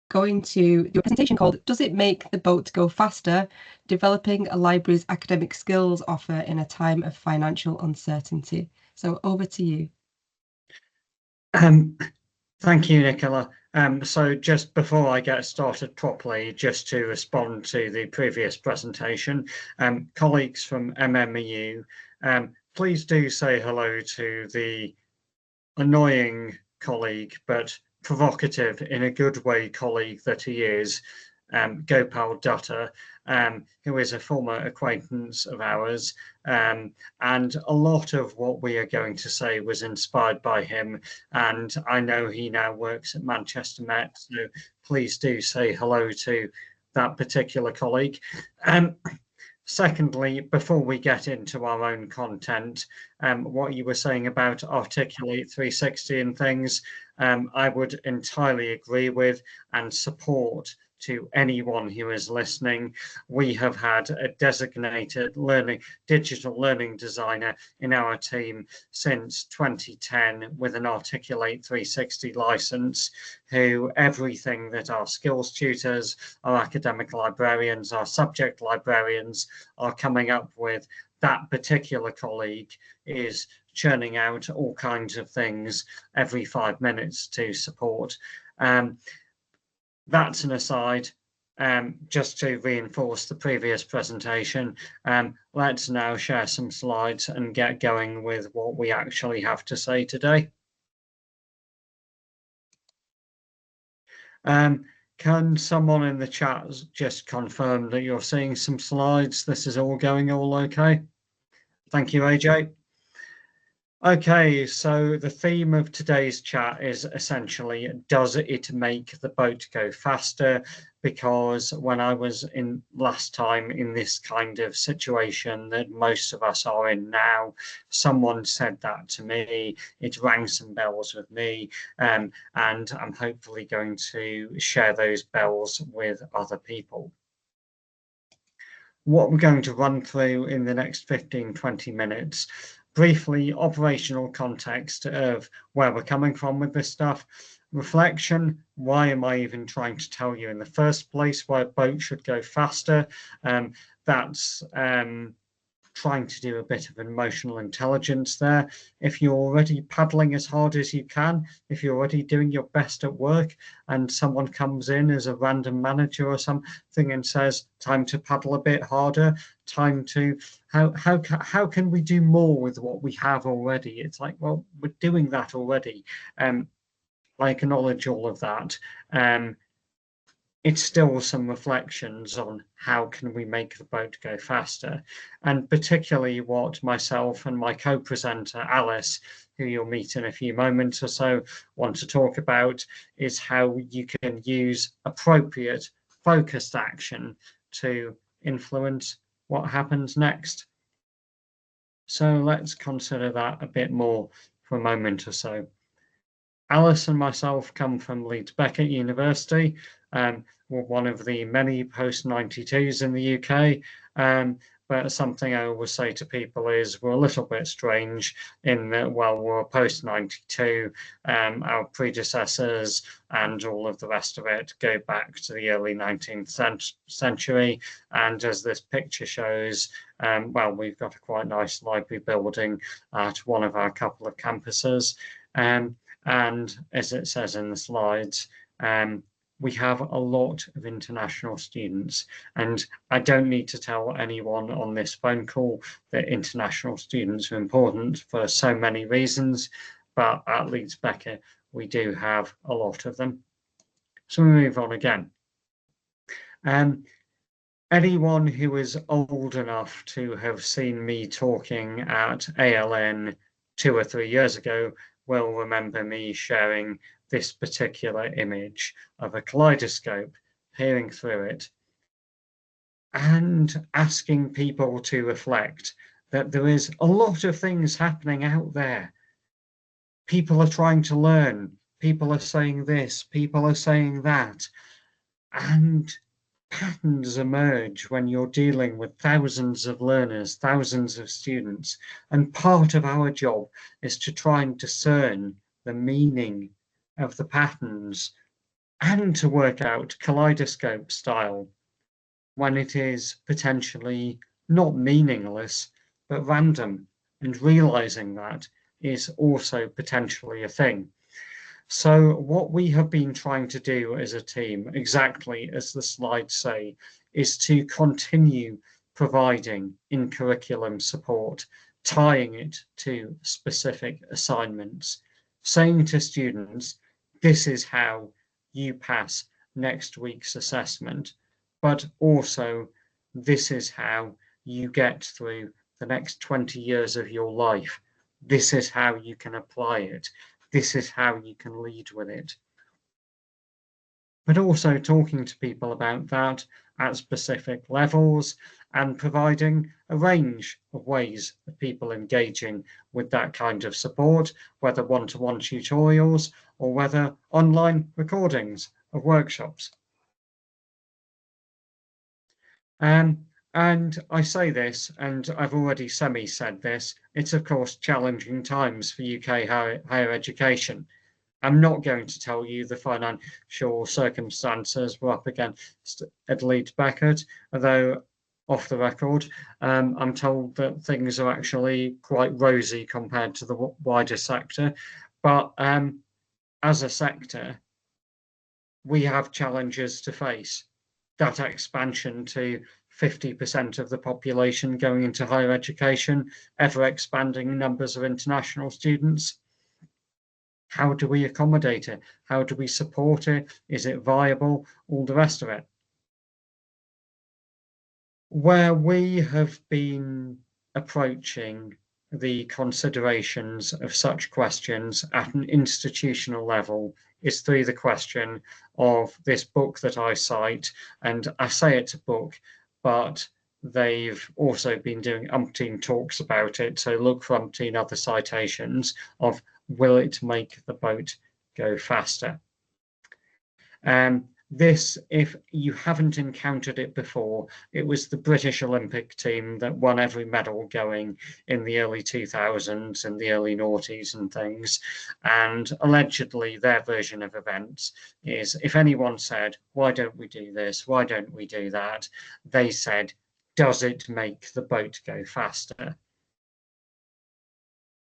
going to do a presentation called "Does It Make the Boat Go Faster? Developing a Library's Academic Skills Offer in a Time of Financial Uncertainty." So over to you. Thank you, Nicola. So just before I get started properly, just to respond to the previous presentation, colleagues from MMEU, please do say hello to the annoying colleague, but provocative in a good way colleague that he is, Gopal Dutta, who is a former acquaintance of ours, and a lot of what we are going to say was inspired by him, and I know he now works at Manchester Met, so please do say hello to that particular colleague. Secondly, before we get into our own content, what you were saying about Articulate 360 and things, I would entirely agree with and support to anyone who is listening. We have had a designated digital learning designer in our team since 2010 with an Articulate 360 license, who everything that our skills tutors, our academic librarians, our subject librarians are coming up with, that particular colleague is churning out all kinds of things every 5 minutes to support. That's an aside. Just to reinforce the previous presentation, let's now share some slides and get going with what we actually have to say today. Can someone in the chat just confirm that you're seeing some slides? This is all going all okay? Thank you, AJ. Okay, so the theme of today's chat is essentially, does it make the boat go faster? Because when I was in last time in this kind of situation that most of us are in now, someone said that to me, it rang some bells with me, and I'm hopefully going to share those bells with other people. What we're going to run through in the next 15-20 minutes, briefly, operational context of where we're coming from with this stuff, reflection, why am I even trying to tell you in the first place why a boat should go faster? That's trying to do a bit of emotional intelligence there. If you're already paddling as hard as you can, if you're already doing your best at work and someone comes in as a random manager or something and says, time to paddle a bit harder, time to, how can we do more with what we have already? It's like, well, we're doing that already. I acknowledge all of that. It's still some reflections on how can we make the boat go faster, and particularly what myself and my co-presenter Alice, who you'll meet in a few moments or so, want to talk about is how you can use appropriate focused action to influence what happens next. So let's consider that a bit more for a moment or so. Alice and myself come from Leeds Beckett University. We're one of the many post-92s in the UK, but something I always say to people is we're a little bit strange in that, well, we're post-92, our predecessors and all of the rest of it go back to the early 19th century, and as this picture shows, well, we've got a quite nice library building at one of our couple of campuses, and as it says in the slides, we have a lot of international students, and I don't need to tell anyone on this phone call that international students are important for so many reasons, but at Leeds Beckett we do have a lot of them. So we move on again. Anyone who is old enough to have seen me talking at ALN 2 or 3 years ago will remember me sharing this particular image of a kaleidoscope, peering through it, and asking people to reflect that there is a lot of things happening out there. People are trying to learn, people are saying this, people are saying that, and patterns emerge when you're dealing with thousands of learners, thousands of students, and part of our job is to try and discern the meaning of the patterns and to work out kaleidoscope style when it is potentially not meaningless, but random. And realizing that is also potentially a thing. So what we have been trying to do as a team, exactly as the slides say, is to continue providing in curriculum support, tying it to specific assignments, saying to students, this is how you pass next week's assessment, but also this is how you get through the next 20 years of your life. This is how you can apply it. This is how you can lead with it. But also talking to people about that at specific levels and providing a range of ways of people engaging with that kind of support, whether one-to-one tutorials or whether online recordings of workshops. And I say this, and I've already semi-said this, it's of course challenging times for UK higher education. I'm not going to tell you the financial circumstances we're up against at Leeds Beckett, although off the record, I'm told that things are actually quite rosy compared to the wider sector. But as a sector, we have challenges to face. That expansion to 50% of the population going into higher education, ever expanding numbers of international students. How do we accommodate it? How do we support it? Is it viable? All the rest of it. Where we have been approaching the considerations of such questions at an institutional level is through the question of this book that I cite, and I say it's a book, but they've also been doing umpteen talks about it, so look for umpteen other citations of will it make the boat go faster? This, if you haven't encountered it before, it was the British Olympic team that won every medal going in the early 2000s and the early noughties and things. And allegedly their version of events is if anyone said, why don't we do this? Why don't we do that? They said, does it make the boat go faster?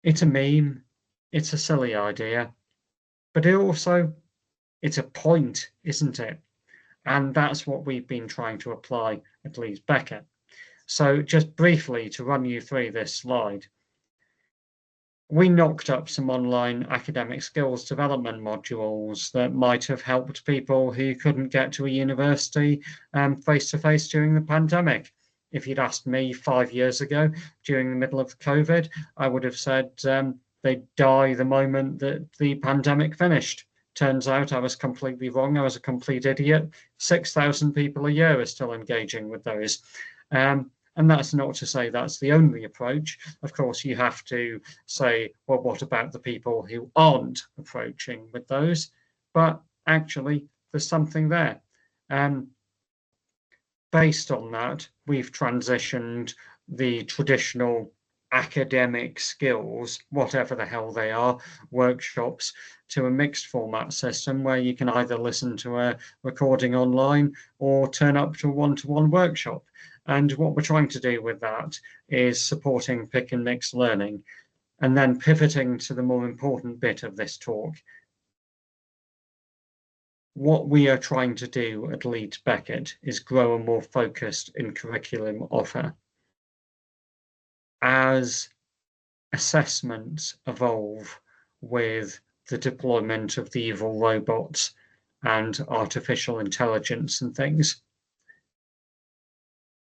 It's a meme. It's a silly idea, but it's a point, isn't it? And that's what we've been trying to apply at Leeds Beckett. So just briefly to run you through this slide, we knocked up some online academic skills development modules that might have helped people who couldn't get to a university face-to-face during the pandemic. If you'd asked me 5 years ago during the middle of COVID, I would have said they'd die the moment that the pandemic finished. Turns out I was completely wrong. I was a complete idiot. 6,000 people a year are still engaging with those. And that's not to say that's the only approach. Of course, you have to say, well, what about the people who aren't approaching with those? But actually, there's something there. Based on that, we've transitioned the traditional academic skills, whatever the hell they are, workshops, to a mixed format system where you can either listen to a recording online or turn up to a one-to-one workshop. And what we're trying to do with that is supporting pick and mix learning, and then pivoting to the more important bit of this talk. What we are trying to do at Leeds Beckett is grow a more focused in curriculum offer. As assessments evolve with the deployment of the evil robots and artificial intelligence and things,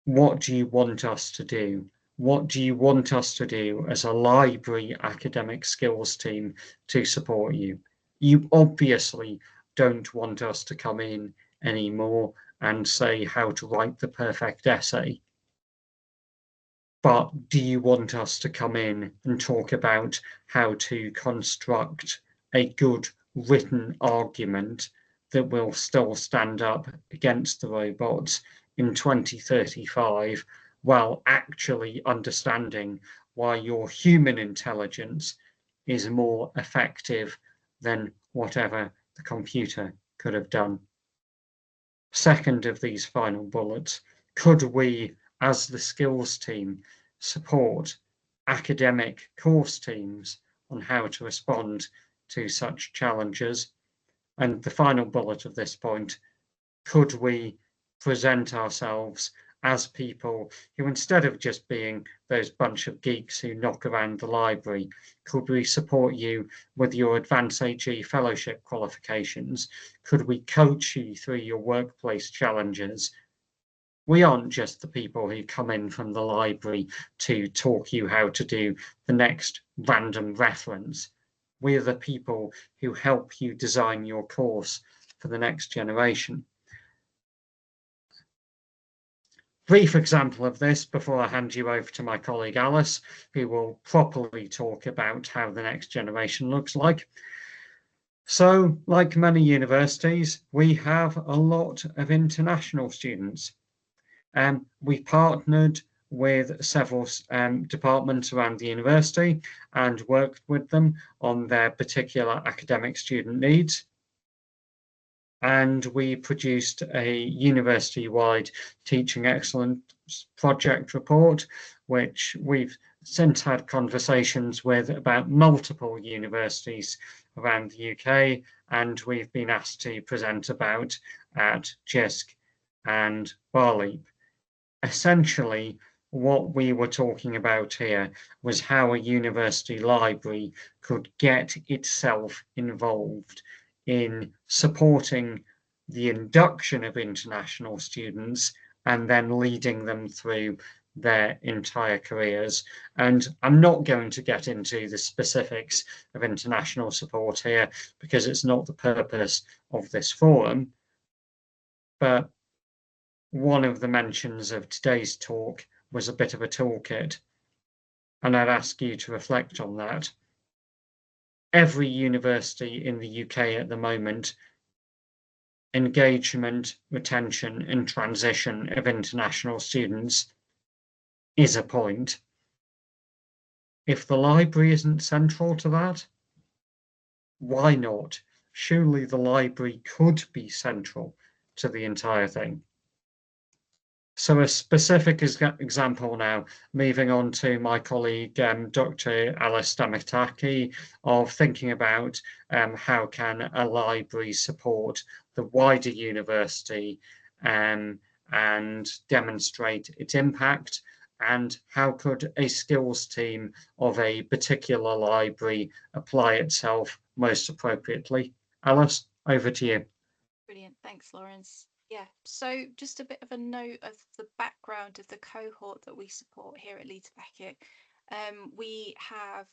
what do you want us to do? What do you want us to do as a library academic skills team to support you? You obviously don't want us to come in anymore and say how to write the perfect essay. But do you want us to come in and talk about how to construct a good written argument that will still stand up against the robots in 2035 while actually understanding why your human intelligence is more effective than whatever the computer could have done. Second of these final bullets, could we, as the skills team, support academic course teams on how to respond to such challenges? And the final bullet of this point, could we present ourselves as people who, instead of just being those bunch of geeks who knock around the library, could we support you with your Advanced AG fellowship qualifications? Could we coach you through your workplace challenges? We aren't just the people who come in from the library to talk you how to do the next random reference. We're the people who help you design your course for the next generation. Brief example of this before I hand you over to my colleague Alice, who will properly talk about how the next generation looks like. So, like many universities, we have a lot of international students. We partnered with several departments around the university and worked with them on their particular academic student needs. And we produced a university-wide teaching excellence project report, which we've since had conversations with about multiple universities around the UK, and we've been asked to present about at JISC and Barleap. Essentially, what we were talking about here was how a university library could get itself involved in supporting the induction of international students and then leading them through their entire careers. And I'm not going to get into the specifics of international support here because it's not the purpose of this forum. But one of the mentions of today's talk was a bit of a toolkit, and I'd ask you to reflect on that. Every university in the UK at the moment, engagement, retention, and transition of international students is a point. If the library isn't central to that, why not? Surely the library could be central to the entire thing. So a specific example now, moving on to my colleague, Dr. Alice Stamataki, of thinking about how can a library support the wider university and demonstrate its impact, and how could a skills team of a particular library apply itself most appropriately. Alice, over to you. Brilliant, thanks, Laurence. Yeah, so just a bit of a note of the background of the cohort that we support here at Leeds Beckett. We have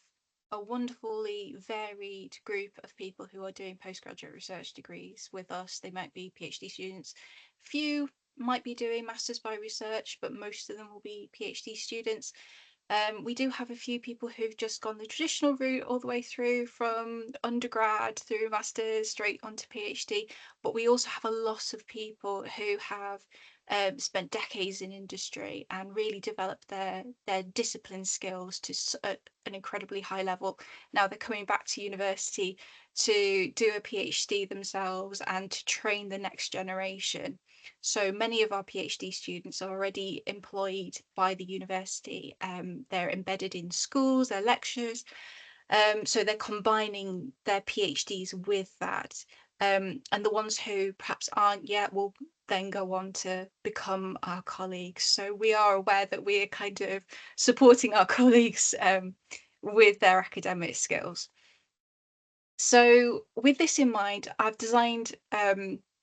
a wonderfully varied group of people who are doing postgraduate research degrees with us. They might be PhD students. Few might be doing masters by research, but most of them will be PhD students. We do have a few people who've just gone the traditional route all the way through from undergrad through masters straight onto PhD, but we also have a lot of people who have spent decades in industry and really developed their discipline skills to an incredibly high level. Now they're coming back to university to do a PhD themselves and to train the next generation. So many of our PhD students are already employed by the university. They're embedded in schools, their lectures. So they're combining their PhDs with that. And the ones who perhaps aren't yet will then go on to become our colleagues. So we are aware that we are kind of supporting our colleagues with their academic skills. So with this in mind, I've designed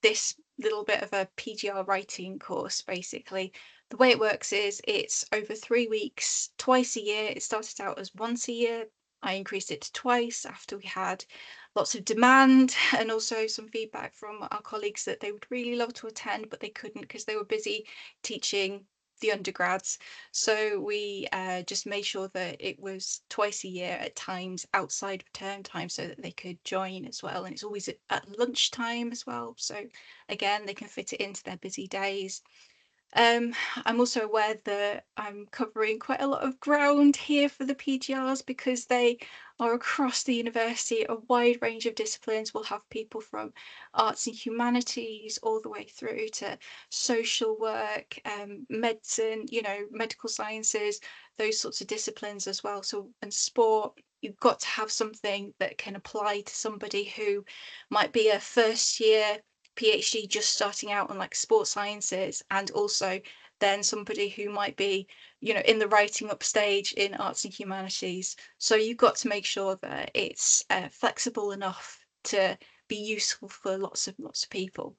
this little bit of a PGR writing course. Basically, the way it works is it's over 3 weeks, twice a year. It started out as once a year. I increased it to twice after we had lots of demand and also some feedback from our colleagues that they would really love to attend, but they couldn't because they were busy teaching the undergrads. So we just made sure that it was twice a year at times outside of term time so that they could join as well. And it's always at lunchtime as well. So again, they can fit it into their busy days. I'm also aware that I'm covering quite a lot of ground here for the PGRs because they are across the university, a wide range of disciplines. We'll have people from arts and humanities all the way through to social work, medicine, medical sciences, those sorts of disciplines as well. So, and sport, you've got to have something that can apply to somebody who might be a first year PhD just starting out on like sports sciences, and also then somebody who might be, in the writing up stage in arts and humanities. So you've got to make sure that it's flexible enough to be useful for lots of people.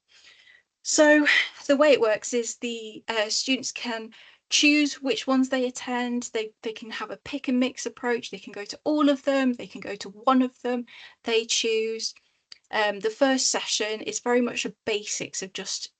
So the way it works is the students can choose which ones they attend. They can have a pick and mix approach. They can go to all of them. They can go to one of them. They choose. The first session is very much a basics of just,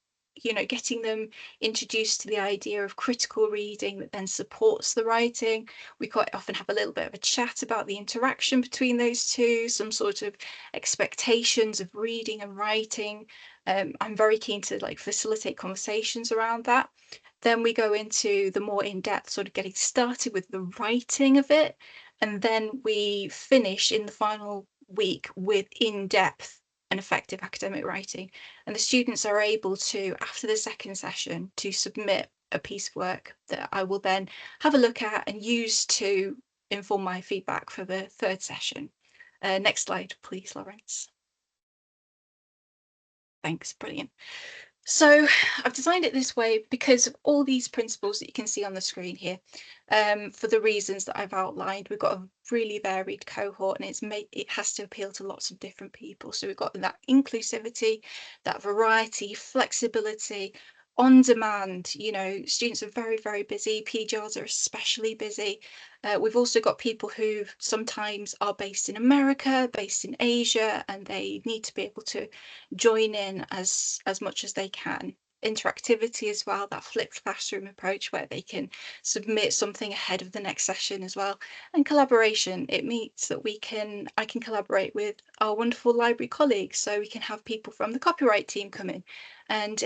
getting them introduced to the idea of critical reading that then supports the writing. We quite often have a little bit of a chat about the interaction between those two, some sort of expectations of reading and writing. I'm very keen to like facilitate conversations around that. Then we go into the more in-depth sort of getting started with the writing of it. And then we finish in the final week with in-depth and effective academic writing. And the students are able to, after the second session, to submit a piece of work that I will then have a look at and use to inform my feedback for the third session. Next slide, please, Laurence. Thanks, brilliant. So I've designed it this way because of all these principles that you can see on the screen here. For the reasons that I've outlined, we've got a really varied cohort, and it has to appeal to lots of different people. So we've got that inclusivity, that variety, flexibility, on demand. Students are very, very busy. PGRs are especially busy. We've also got people who sometimes are based in America, based in Asia, and they need to be able to join in as much as they can. Interactivity as well, that flipped classroom approach where they can submit something ahead of the next session as well. And collaboration, it means that I can collaborate with our wonderful library colleagues, so we can have people from the copyright team come in and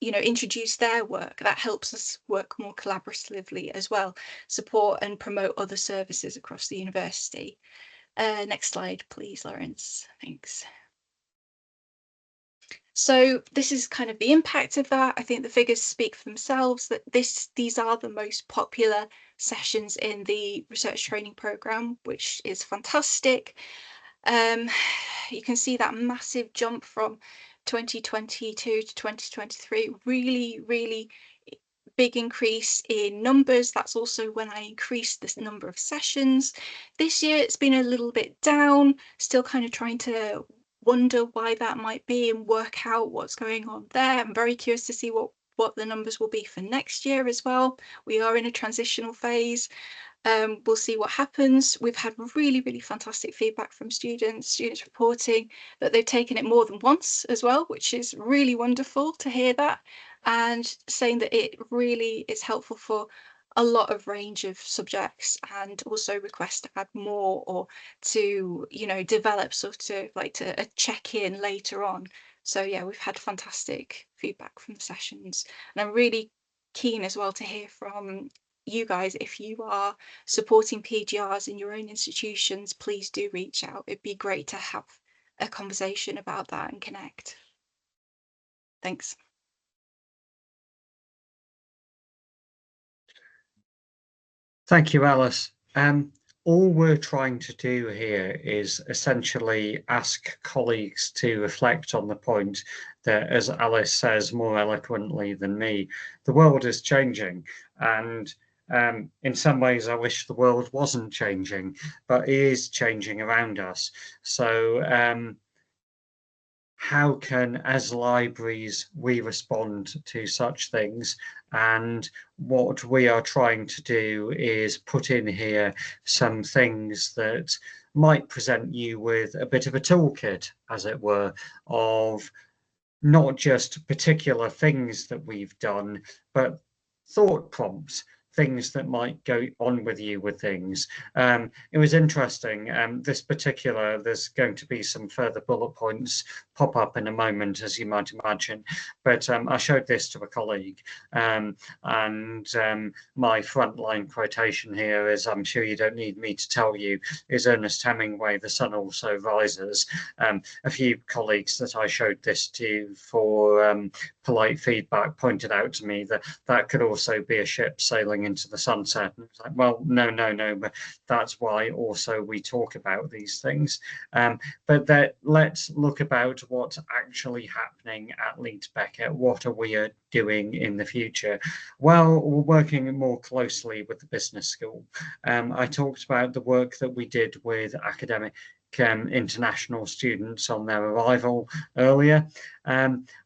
introduce their work. That helps us work more collaboratively as well, support and promote other services across the university. Next slide, please, Laurence. Thanks. So this is kind of the impact of that. I think the figures speak for themselves, that these are the most popular sessions in the research training program, which is fantastic. You can see that massive jump from 2022 to 2023, really, really big increase in numbers. That's also when I increased this number of sessions. This year it's been a little bit down, still kind of trying to wonder why that might be and work out what's going on there. I'm very curious to see what the numbers will be for next year as well. We are in a transitional phase. We'll see what happens. We've had really, really fantastic feedback from students reporting that they've taken it more than once as well, which is really wonderful to hear that, and saying that it really is helpful for a lot of range of subjects, and also request to add more or to, develop sort of like a check-in later on. So yeah, we've had fantastic feedback from the sessions, and I'm really keen as well to hear from you guys. If you are supporting PGRs in your own institutions, please do reach out. It'd be great to have a conversation about that and connect. Thanks. Thank you, Alice. All we're trying to do here is essentially ask colleagues to reflect on the point that, as Alice says more eloquently than me, the world is changing, and in some ways I wish the world wasn't changing, but it is changing around us. So how can, as libraries, we respond to such things? And what we are trying to do is put in here some things that might present you with a bit of a toolkit, as it were, of not just particular things that we've done, but thought prompts things that might go on with you with things. It was interesting. There's going to be some further bullet points pop up in a moment, as you might imagine. But I showed this to a colleague, and my frontline quotation here is, I'm sure you don't need me to tell you, is Ernest Hemingway, "The sun also rises." A few colleagues that I showed this to for polite feedback pointed out to me that that could also be a ship sailing into the sunset. And it's like, well, no, but that's why also we talk about these things. But let's look about what's actually happening at Leeds Beckett. What are we doing in the future? Well, we're working more closely with the business school. I talked about the work that we did with academic international students on their arrival earlier.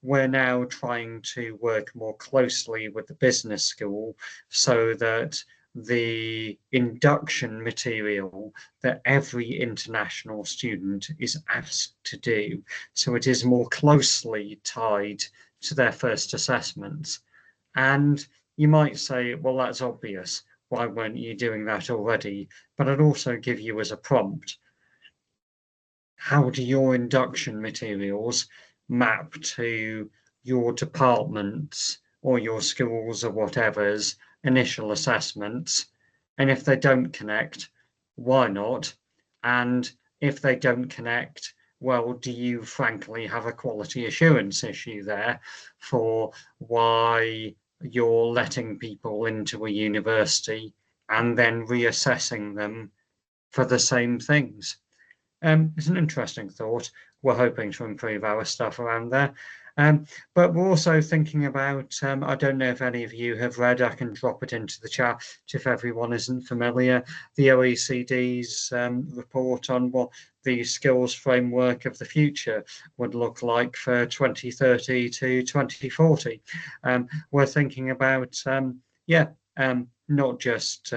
We're now trying to work more closely with the business school so that the induction material that every international student is asked to do, so it is more closely tied to their first assessments. And you might say, well, that's obvious. Why weren't you doing that already? But I'd also give you as a prompt, how do your induction materials map to your department's or your school's or whatever's initial assessments? And if they don't connect, why not? And if they don't connect, well, do you frankly have a quality assurance issue there for why you're letting people into a university and then reassessing them for the same things? It's an interesting thought. We're hoping to improve our stuff around there. But we're also thinking about, I don't know if any of you have read, I can drop it into the chat if everyone isn't familiar, the OECD's report on what the skills framework of the future would look like for 2030 to 2040. We're thinking about, not just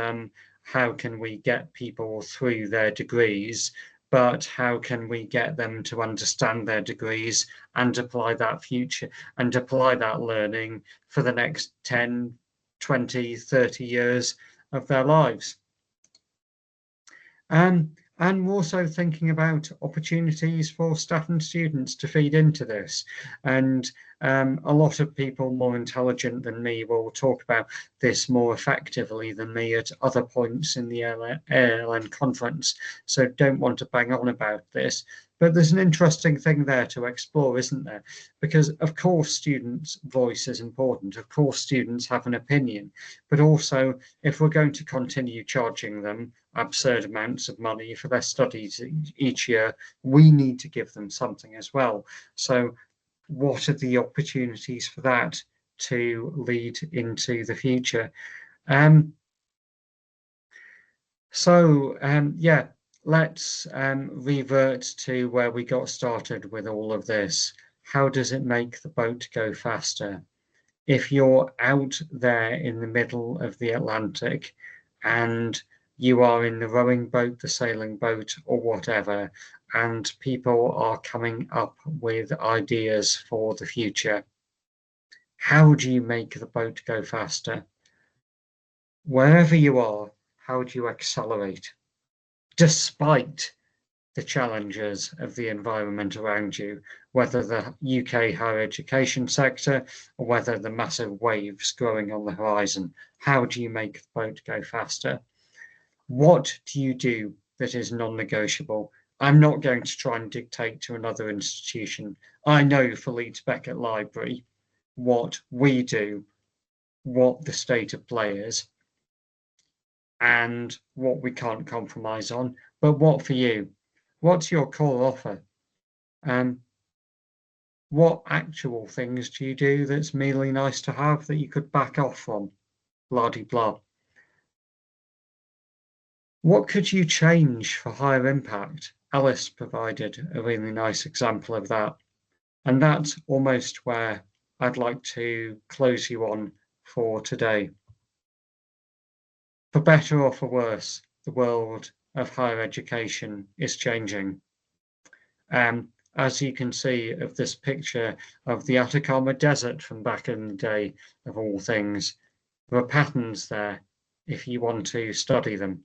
how can we get people through their degrees, but how can we get them to understand their degrees and apply that learning for the next 10, 20, 30 years of their lives. And we're also thinking about opportunities for staff and students to feed into this. And a lot of people more intelligent than me will talk about this more effectively than me at other points in the ALN conference, so don't want to bang on about this. But there's an interesting thing there to explore, isn't there? Because of course students' voice is important, of course students have an opinion, but also if we're going to continue charging them absurd amounts of money for their studies each year, we need to give them something as well. So what are the opportunities for that to lead into the future? Let's revert to where we got started with all of this. How does it make the boat go faster? If you're out there in the middle of the Atlantic and you are in the rowing boat, the sailing boat, or whatever, and people are coming up with ideas for the future, how do you make the boat go faster? Wherever you are, how do you accelerate? Despite the challenges of the environment around you, whether the UK higher education sector or whether the massive waves growing on the horizon, how do you make the boat go faster? What do you do that is non-negotiable? I'm not going to try and dictate to another institution. I know for Leeds Beckett Library what we do, what the state of play is, and what we can't compromise on. But what for you? What's your core offer? What actual things do you do that's merely nice to have that you could back off from? Blah de blah. What could you change for higher impact? Alice provided a really nice example of that. And that's almost where I'd like to close you on for today. For better or for worse, the world of higher education is changing. As you can see of this picture of the Atacama Desert from back in the day, of all things, there are patterns there if you want to study them.